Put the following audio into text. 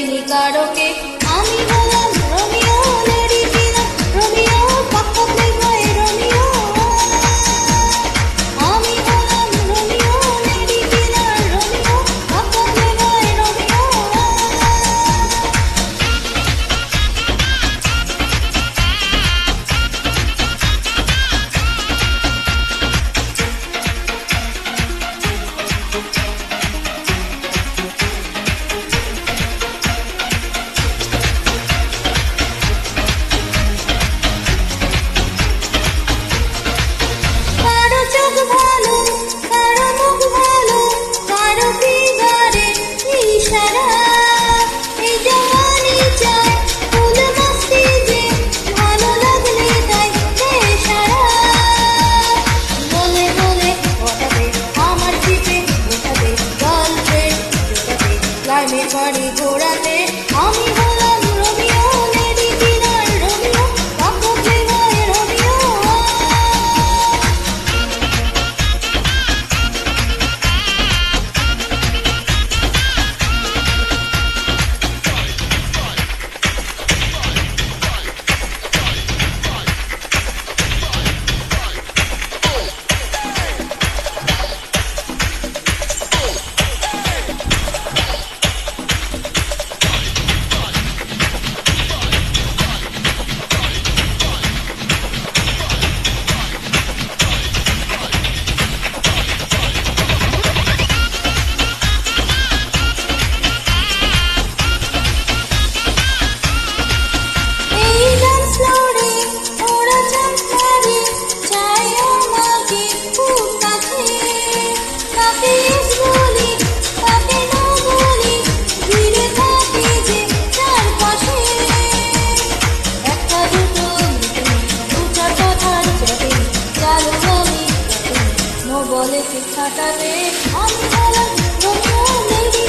দেইনি কারোকে। আমি হলাম রোমিও, লেডি কিলার রোমিও, পাক্কা প্লেবয় রোমিও। আমি হলাম রোমিও, লেডি কিলার রোমিও, পাক্কা প্লেবয় রোমিও। কারো চোখ ভালো, কারো মুখ ভালো, কারো ফিগারে ইশারা। এই জওয়ানি চায় ফুল মস্তি যে, ভালো লাগলে তাই বেসারা। বলে বলে ওঠাবে আমার জিপে, ওঠাবে গার্লফ্রেন্ড জোটাবে, লাইনের বাড়ি ঘোরাতে। আমি হলাম রোমিও, লেডি কিলার রোমিও, পাক্কা প্লেবয় রোমিও। এই ডান্স ফ্লোরে ওরা ঝাঁকারে, চায় আমাকে খুব কাছে। কাকে yes বলি, কাকে no বলি, ঘিরে থাকে যে চারপাশে। একটা দুটো দু চার কথার চটে, চালু আমি নো বলে শিক্ষাটাতে। আমি হলাম রোমিও, লেডি